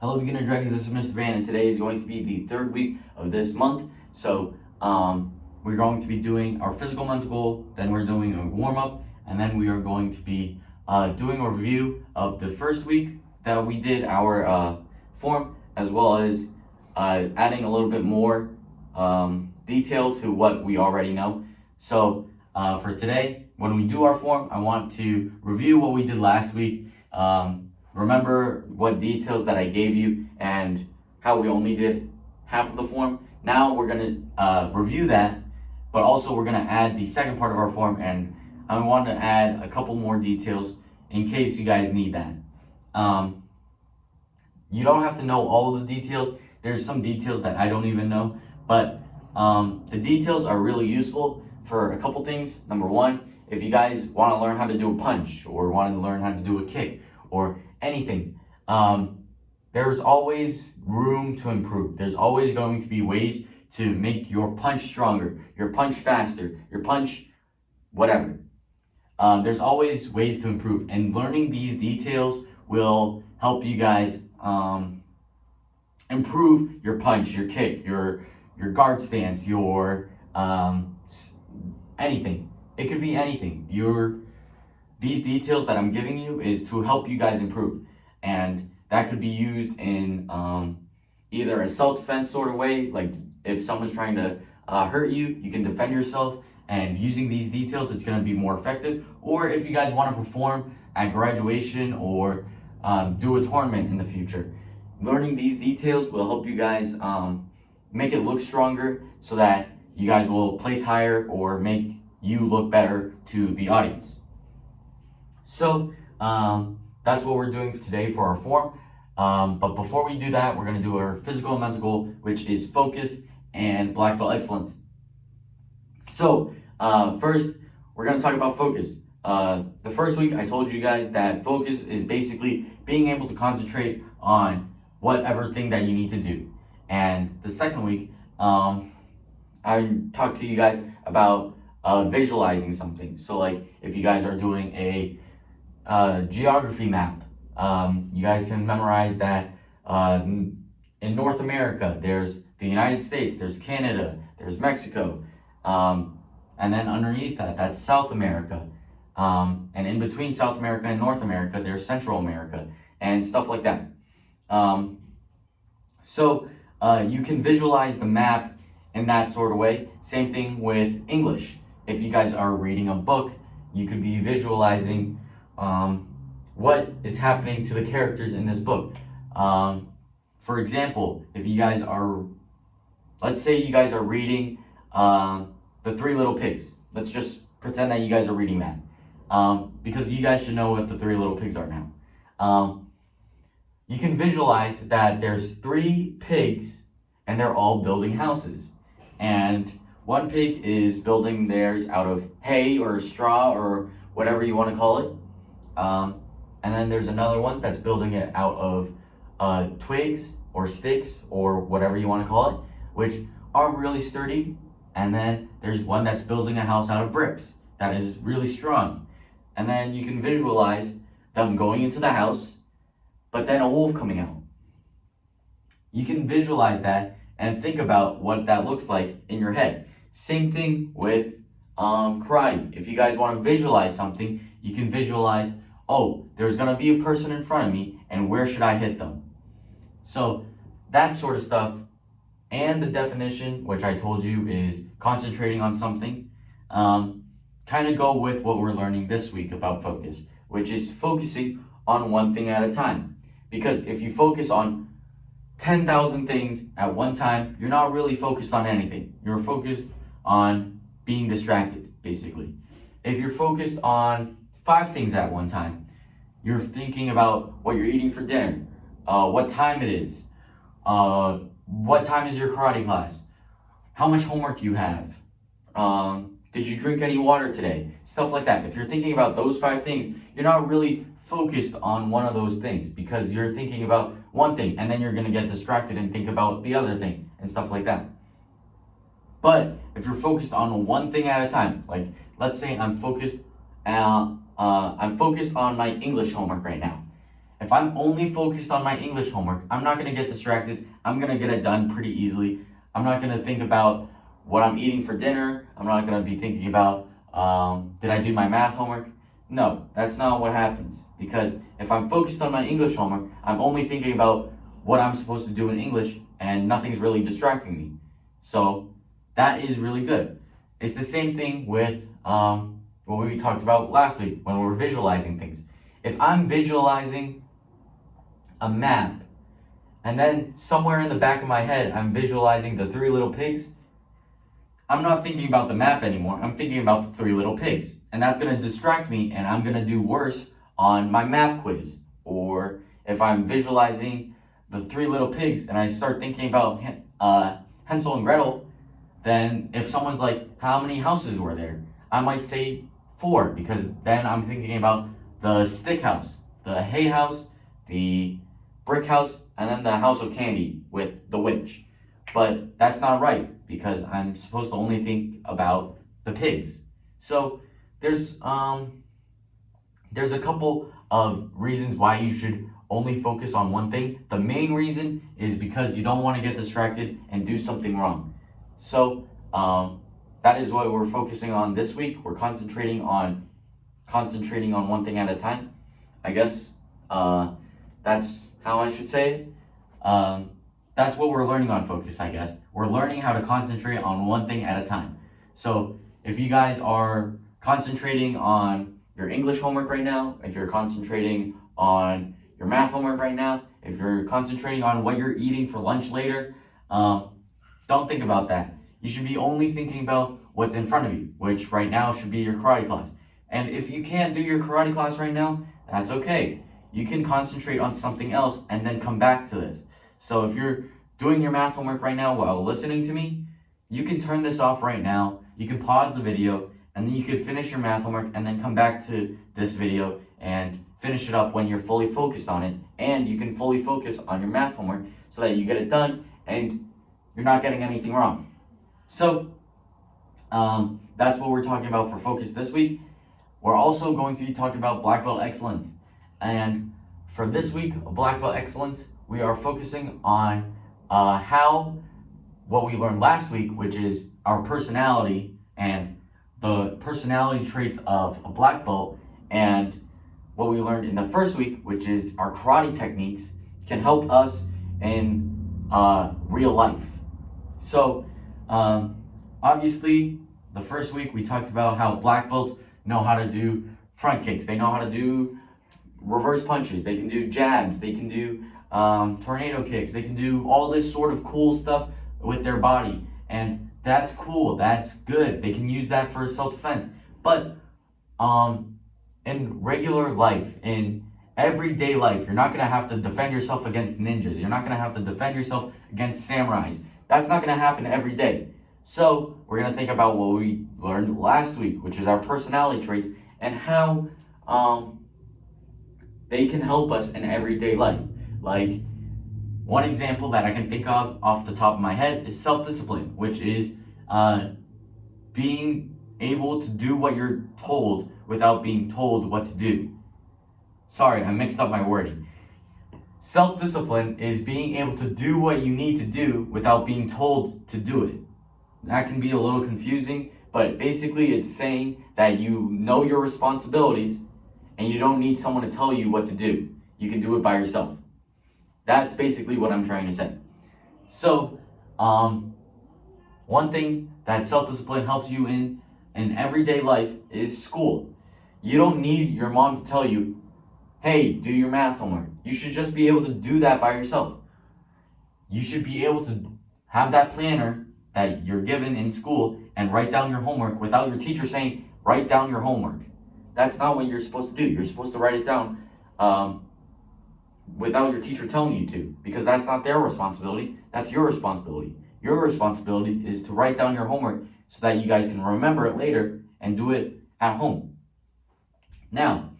Hello beginner dragons, this is Mr. Van, and today is going to be the third week of this month. So we're going to be doing our physical mental goal, then we're doing a warm-up, and then we are going to be doing a review of the first week that we did our form, as well as adding a little bit more detail to what we already know. So for today, when we do our form, I want to review what we did last week. Remember what details that I gave you and how we only did half of the form. Now we're going to review that, but also we're going to add the second part of our form, and I want to add a couple more details in case you guys need that. You don't have to know all of the details. There's some details that I don't even know, but the details are really useful for a couple things. Number one, if you guys want to learn how to do a punch or want to learn how to do a kick or anything, there's always room to improve. There's always going to be ways to make your punch stronger, your punch faster, your punch whatever. There's always ways to improve, and learning these details will help you guys improve your punch, your kick, your guard stance, your anything. It could be anything. These details that I'm giving you is to help you guys improve, and that could be used in either a self-defense sort of way, like if someone's trying to hurt you, you can defend yourself, and using these details, it's going to be more effective. Or if you guys want to perform at graduation or do a tournament in the future, learning these details will help you guys make it look stronger so that you guys will place higher or make you look better to the audience. So that's what we're doing today for our form. But before we do that, we're going to do our physical and mental goal, which is focus and black belt excellence. So first, we're going to talk about focus. The first week, I told you guys that focus is basically being able to concentrate on whatever thing that you need to do. And the second week, I talked to you guys about visualizing something. So like if you guys are doing a geography map, you guys can memorize that in North America there's the United States, there's Canada, there's Mexico, and then underneath that, that's South America, and in between South America and North America there's Central America and stuff like that. So you can visualize the map in that sort of way. Same thing with English. If you guys are reading a book, you could be visualizing what is happening to the characters in this book. For example, if you guys are, let's say you guys are reading The Three Little Pigs. Let's just pretend that you guys are reading that, because you guys should know what the Three Little Pigs are now. You can visualize that there's 3 pigs and they're all building houses. And one pig is building theirs out of hay or straw or whatever you want to call it. And then there's another one that's building it out of twigs or sticks or whatever you want to call it, which aren't really sturdy. And then there's one that's building a house out of bricks that is really strong. And then you can visualize them going into the house, but then a wolf coming out. You can visualize that and think about what that looks like in your head. Same thing with karate. If you guys want to visualize something, you can visualize, oh, there's going to be a person in front of me, and where should I hit them? So that sort of stuff, and the definition, which I told you is concentrating on something, kind of go with what we're learning this week about focus, which is focusing on one thing at a time. Because if you focus on 10,000 things at one time, you're not really focused on anything. You're focused on being distracted, basically. If you're focused on 5 things at one time, you're thinking about what you're eating for dinner, what time it is, what time is your karate class, how much homework you have, did you drink any water today, stuff like that. If you're thinking about those 5 things, you're not really focused on one of those things, because you're thinking about one thing and then you're going to get distracted and think about the other thing and stuff like that. But if you're focused on one thing at a time, like let's say I'm focused on my English homework right now, If I'm only focused on my English homework, I'm not going to get distracted. I'm going to get it done pretty easily. I'm not going to think about what I'm eating for dinner. I'm not going to be thinking about, did I do my math homework? No, that's not what happens. Because if I'm focused on my English homework, I'm only thinking about what I'm supposed to do in English, and nothing's really distracting me. So that is really good. It's the same thing with what we talked about last week when we were visualizing things. If I'm visualizing a map, and then somewhere in the back of my head I'm visualizing the three little pigs, I'm not thinking about the map anymore. I'm thinking about the three little pigs. And that's going to distract me, and I'm going to do worse on my map quiz. Or if I'm visualizing the three little pigs and I start thinking about Hansel and Gretel, then if someone's like, how many houses were there? I might say 4, because then I'm thinking about the stick house, the hay house, the brick house, and then the house of candy with the witch. But that's not right, because I'm supposed to only think about the pigs. So there's a couple of reasons why you should only focus on one thing. The main reason is because you don't want to get distracted and do something wrong. So that is what we're focusing on this week. We're concentrating on one thing at a time. I guess that's how I should say it. That's what we're learning on Focus, I guess. We're learning how to concentrate on one thing at a time. So if you guys are concentrating on your English homework right now, if you're concentrating on your math homework right now, if you're concentrating on what you're eating for lunch later, don't think about that. You should be only thinking about what's in front of you, which right now should be your karate class. And if you can't do your karate class right now, that's okay. You can concentrate on something else and then come back to this. So if you're doing your math homework right now while listening to me, you can turn this off right now. You can pause the video, and then you can finish your math homework and then come back to this video and finish it up when you're fully focused on it. And you can fully focus on your math homework so that you get it done and you're not getting anything wrong. So that's what we're talking about for Focus this week. We're also going to be talking about Black Belt Excellence. And for this week of Black Belt Excellence, we are focusing on how what we learned last week, which is our personality and the personality traits of a black belt, and what we learned in the first week, which is our karate techniques, can help us in real life. So obviously, the first week we talked about how black belts know how to do front kicks. They know how to do reverse punches. They can do jabs. They can do tornado kicks. They can do all this sort of cool stuff with their body, and that's cool. That's good. They can use that for self-defense. But in regular life, in everyday life, you're not gonna have to defend yourself against ninjas. You're not gonna have to defend yourself against samurais. That's not gonna happen every day. So we're gonna think about what we learned last week, which is our personality traits and how they can help us in everyday life. Like, one example that I can think of off the top of my head is self-discipline, which is being able to do what you're told without being told what to do. Sorry, I mixed up my wording. Self-discipline is being able to do what you need to do without being told to do it. That can be a little confusing, but basically it's saying that you know your responsibilities and you don't need someone to tell you what to do. You can do it by yourself. That's basically what I'm trying to say. So, one thing that self-discipline helps you in everyday life is school. You don't need your mom to tell you, hey, do your math homework. You should just be able to do that by yourself. You should be able to have that planner that you're given in school and write down your homework without your teacher saying, write down your homework. That's not what you're supposed to do. You're supposed to write it down without your teacher telling you to, because that's not their responsibility. That's your responsibility. Your responsibility is to write down your homework so that you guys can remember it later and do it at home. Now,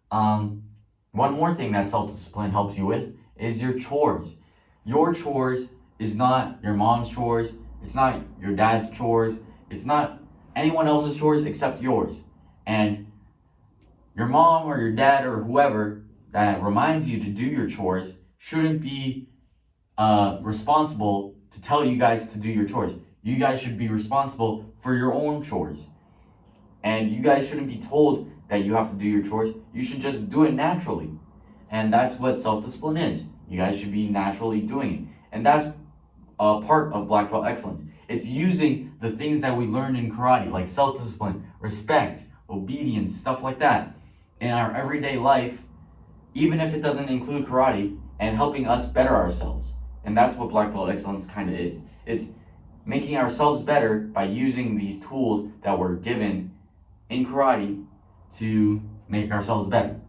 one more thing that self-discipline helps you with is your chores. Your chores is not your mom's chores. It's not your dad's chores. It's not anyone else's chores except yours. And your mom or your dad or whoever that reminds you to do your chores shouldn't be responsible to tell you guys to do your chores. You guys should be responsible for your own chores. And you guys shouldn't be told that you have to do your chores. You should just do it naturally. And that's what self-discipline is. You guys should be naturally doing it. And that's a part of Black Belt Excellence. It's using the things that we learned in karate, like self-discipline, respect, obedience, stuff like that, in our everyday life, even if it doesn't include karate, and helping us better ourselves. And that's what Black Belt Excellence kind of is. It's making ourselves better by using these tools that we're given in karate to make ourselves better.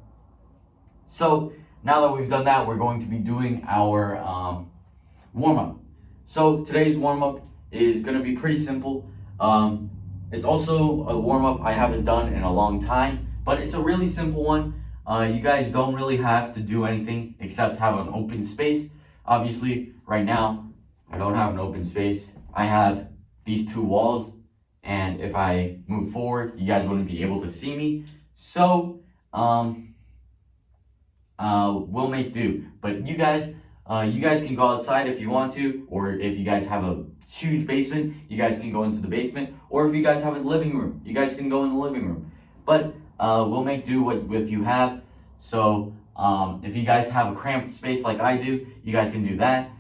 So now that we've done that, we're going to be doing our warm-up. So today's warm-up is going to be pretty simple. It's also a warm-up I haven't done in a long time, but it's a really simple one. You guys don't really have to do anything except have an open space. Obviously, right now, I don't have an open space. I have these two walls, and if I move forward, you guys wouldn't be able to see me. So, we'll make do. But you guys can go outside if you want to, or if you guys have a huge basement, you guys can go into the basement, or if you guys have a living room, you guys can go in the living room. But we'll make do with you have. So if you guys have a cramped space like I do, you guys can do that.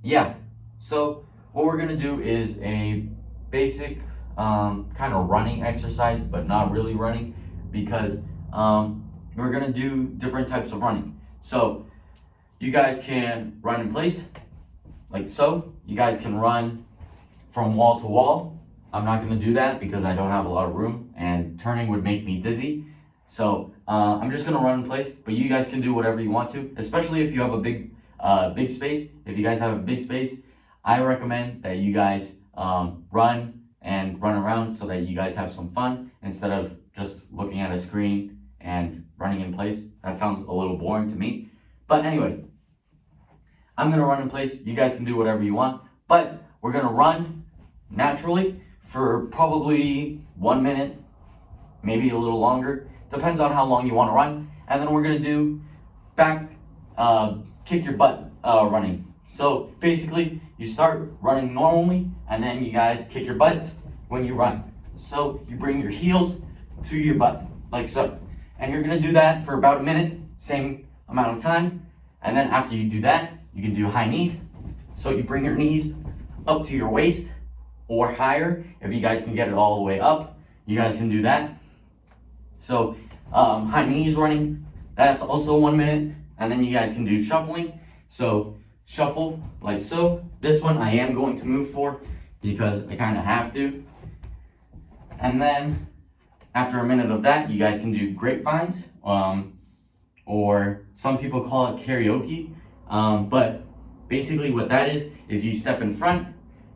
Yeah. So what we're gonna do is a basic kind of running exercise, but not really running, because we're gonna do different types of running. So you guys can run in place, like so. You guys can run from wall to wall. I'm not gonna do that because I don't have a lot of room, and turning would make me dizzy. So I'm just gonna run in place, but you guys can do whatever you want to, especially if you have a big space. If you guys have a big space, I recommend that you guys run around so that you guys have some fun instead of just looking at a screen and running in place. That sounds a little boring to me. But anyway, I'm gonna run in place. You guys can do whatever you want, but we're gonna run naturally for probably 1 minute, maybe a little longer. Depends on how long you want to run. And then we're gonna do back kick your butt running. So basically, you start running normally, and then you guys kick your butts when you run. So you bring your heels to your butt, like so. And you're gonna do that for about a minute, same amount of time. And then after you do that, you can do high knees. So you bring your knees up to your waist or higher. If you guys can get it all the way up, you guys can do that. So high knees running, that's also 1 minute. And then you guys can do shuffling. So shuffle like so. This one I am going to move for because I kind of have to. And then after a minute of that, you guys can do grapevines, or some people call it karaoke. But basically what that is you step in front,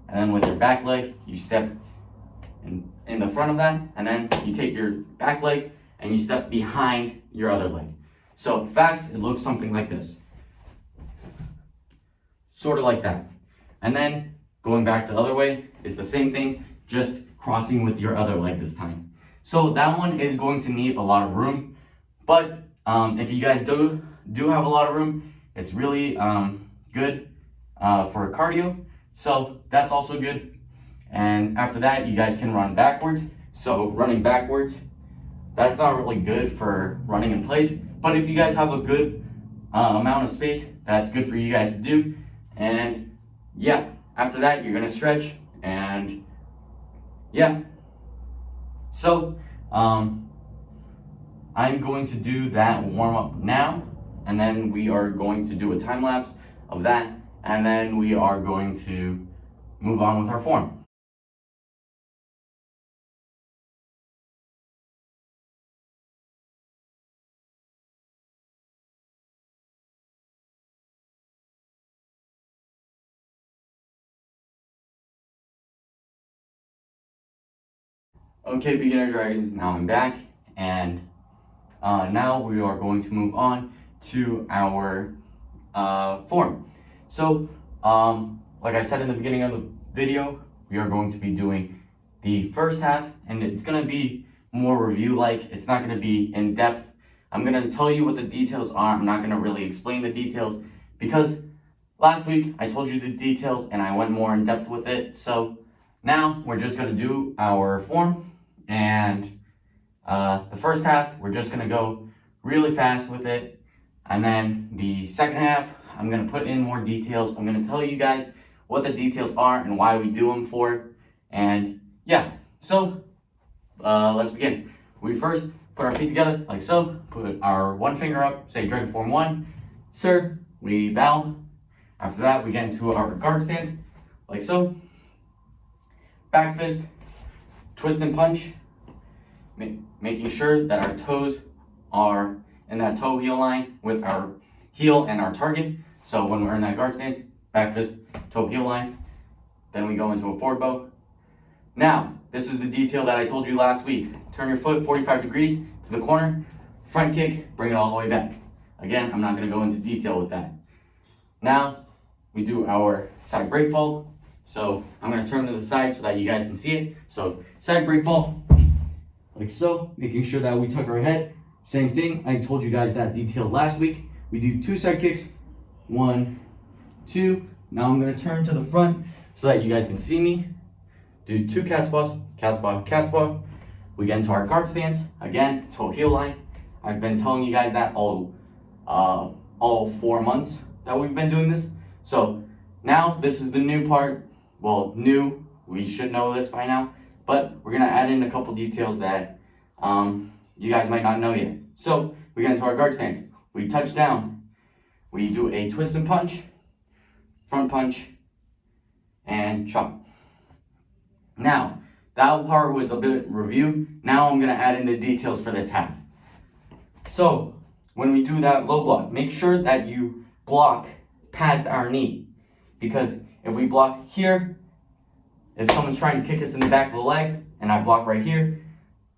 and then with your back leg, you step in the front of that, and then you take your back leg and you step behind your other leg. So fast, it looks something like this. Sort of like that. And then going back the other way, it's the same thing, just crossing with your other leg this time. So that one is going to need a lot of room, but if you guys do have a lot of room, it's really good for cardio. So that's also good. And after that, you guys can run backwards. So running backwards, that's not really good for running in place. But if you guys have a good amount of space, that's good for you guys to do. And yeah, after that, you're gonna stretch, and yeah. So I'm going to do that warm up now, and then we are going to do a time lapse of that, and then we are going to move on with our form. Okay, beginner dragons, now I'm back, and now we are going to move on to our form. So, like I said in the beginning of the video, we are going to be doing the first half, and it's going to be more review-like. It's not going to be in-depth. I'm going to tell you what the details are. I'm not going to really explain the details because last week I told you the details and I went more in depth with it. So now we're just going to do our form, and the first half we're just going to go really fast with it, and then the second half I'm going to put in more details. I'm going to tell you guys what the details are and why we do them for. And yeah, so let's begin. We first put our feet together like so, put our one finger up, say dragon form 1, sir, we bow. After that we get into our guard stance like so, back fist, twist and punch, making sure that our toes are in that toe heel line with our heel and our target. So when we're in that guard stance, back fist, toe heel line, then we go into a forward bow. Now, this is the detail that I told you last week. Turn your foot 45 degrees to the corner, front kick, bring it all the way back. Again, I'm not going to go into detail with that. Now, we do our side break fall. So I'm going to turn to the side so that you guys can see it. So side break fall, like so, making sure that we tuck our head. Same thing, I told you guys that detail last week. We do 2 side kicks, 1, 2. Now I'm going to turn to the front so that you guys can see me. Do 2 cat paws, cat paw, cat paw. We get into our guard stance. Again, toe heel line. I've been telling you guys that all 4 months that we've been doing this. So now this is the new part. Well, new, we should know this by now, but we're gonna add in a couple details that you guys might not know yet. So we get into our guard stance. We touch down. We do a twist and punch, front punch, and chop. Now, that part was a bit review. Now I'm gonna add in the details for this half. So when we do that low block, make sure that you block past our knee, because if we block here, if someone's trying to kick us in the back of the leg and I block right here,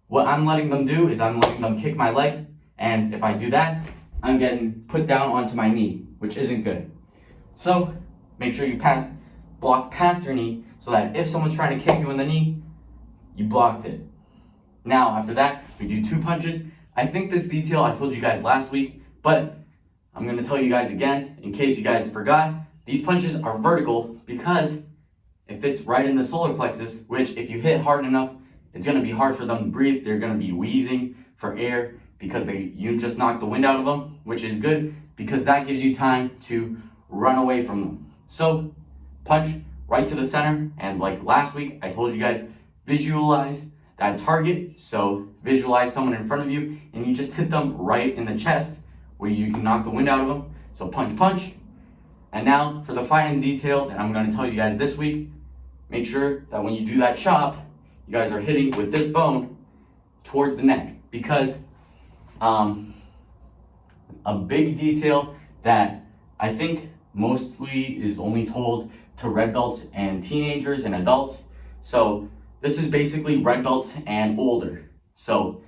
what I'm letting them do is I'm letting them kick my leg, and if I do that, I'm getting put down onto my knee, which isn't good. So make sure you block past your knee so that if someone's trying to kick you in the knee, you blocked it. Now after that, we do 2 punches. I think this detail I told you guys last week, but I'm going to tell you guys again in case you guys forgot. These punches are vertical because it fits right in the solar plexus, which if you hit hard enough, it's going to be hard for them to breathe. They're going to be wheezing for air because you just knocked the wind out of them, which is good because that gives you time to run away from them. So punch right to the center, and like last week, I told you guys, visualize that target. So visualize someone in front of you and you just hit them right in the chest where you can knock the wind out of them. So punch, punch. And now for the final detail that I'm going to tell you guys this week, make sure that when you do that chop, you guys are hitting with this bone towards the neck, because a big detail that I think mostly is only told to red belts and teenagers and adults. So this is basically red belts and older. So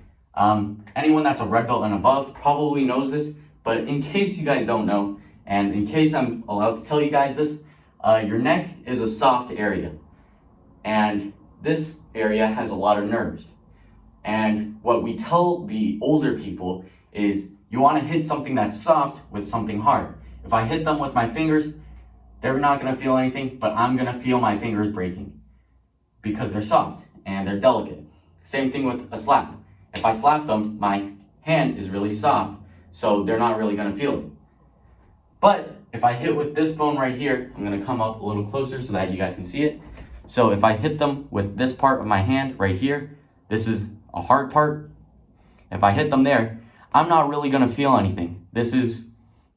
anyone that's a red belt and above probably knows this, but in case you guys don't know, and in case I'm allowed to tell you guys this, your neck is a soft area, and this area has a lot of nerves. And what we tell the older people is you want to hit something that's soft with something hard. If I hit them with my fingers, they're not going to feel anything, but I'm going to feel my fingers breaking because they're soft and they're delicate. Same thing with a slap. If I slap them, my hand is really soft, so they're not really going to feel it. But if I hit with this bone right here, I'm going to come up a little closer so that you guys can see it. So if I hit them with this part of my hand right here, this is a hard part. If I hit them there, I'm not really going to feel anything. This is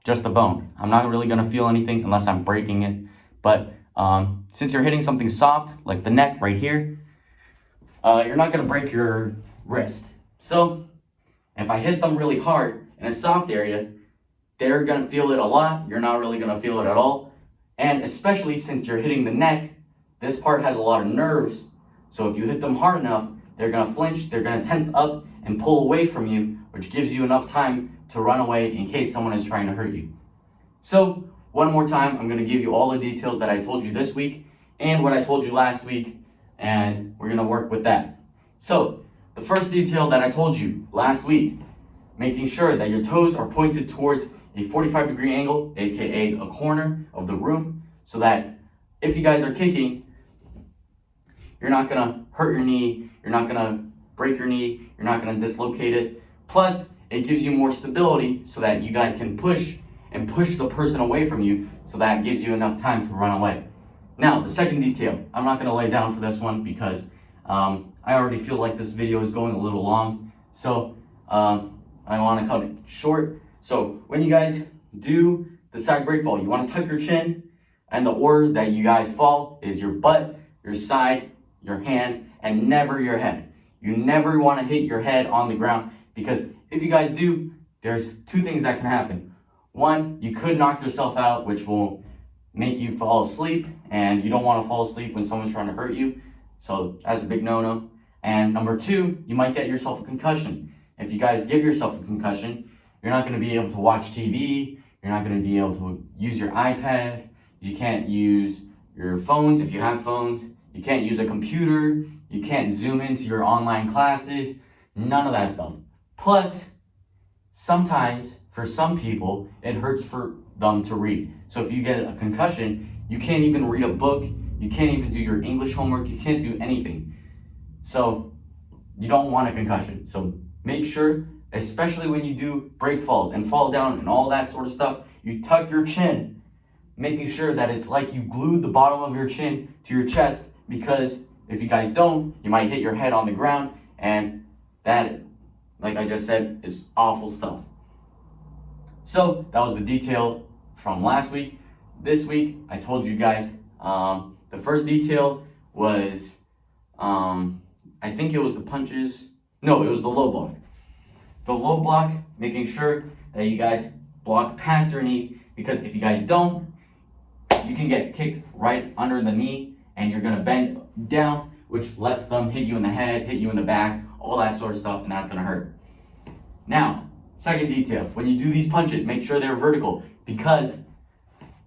just a bone. I'm not really going to feel anything unless I'm breaking it. But since you're hitting something soft, like the neck right here, you're not going to break your wrist. So if I hit them really hard in a soft area, they're going to feel it a lot. You're not really going to feel it at all. And especially since you're hitting the neck, this part has a lot of nerves. So if you hit them hard enough, they're going to flinch, they're going to tense up and pull away from you, which gives you enough time to run away in case someone is trying to hurt you. So one more time, I'm going to give you all the details that I told you this week and what I told you last week, and we're going to work with that. So the first detail that I told you last week, making sure that your toes are pointed towards a 45-degree angle, aka a corner of the room, so that if you guys are kicking, you're not gonna hurt your knee, you're not gonna break your knee, you're not gonna dislocate it. Plus, it gives you more stability so that you guys can push the person away from you, so that gives you enough time to run away. Now, the second detail, I'm not gonna lay down for this one because I already feel like this video is going a little long, so I wanna cut it short. So when you guys do the side break fall, you wanna tuck your chin, and the order that you guys fall is your butt, your side, your hand, and never your head. You never wanna hit your head on the ground, because if you guys do, there's two things that can happen. One, you could knock yourself out, which will make you fall asleep, and you don't want to fall asleep when someone's trying to hurt you, so that's a big no-no. And number two, you might get yourself a concussion. If you guys give yourself a concussion, you're not going to be able to watch TV, you're not going to be able to use your iPad, you can't use your phones if you have phones, you can't use a computer, you can't zoom into your online classes, none of that stuff. Plus, sometimes, for some people, it hurts for them to read. So if you get a concussion, you can't even read a book, you can't even do your English homework, you can't do anything. So you don't want a concussion. So make sure, especially when you do break falls and fall down and all that sort of stuff, you tuck your chin, making sure that it's like you glued the bottom of your chin to your chest, because if you guys don't, you might hit your head on the ground, and that, like I just said, is awful stuff. So that was the detail from last week. This week, I told you guys, the first detail was, I think it was the punches. No, it was the low block. The low block, making sure that you guys block past your knee, because if you guys don't, you can get kicked right under the knee, and you're gonna bend down, which lets them hit you in the head, hit you in the back, all that sort of stuff, and that's gonna hurt. Now, second detail, when you do these punches, make sure they're vertical, because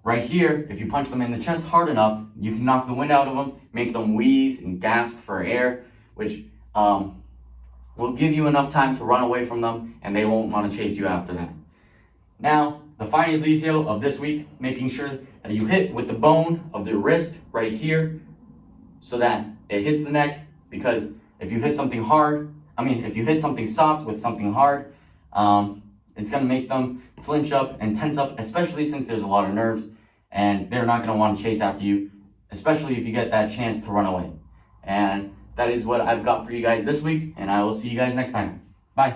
right here, if you punch them in the chest hard enough, you can knock the wind out of them, make them wheeze and gasp for air, which will give you enough time to run away from them, and they won't want to chase you after that. Now, the final detail of this week, making sure that you hit with the bone of the wrist right here, so that it hits the neck, because if you hit something if you hit something soft with something hard, it's going to make them flinch up and tense up, especially since there's a lot of nerves, and they're not going to want to chase after you, especially if you get that chance to run away. And that is what I've got for you guys this week, and I will see you guys next time. Bye.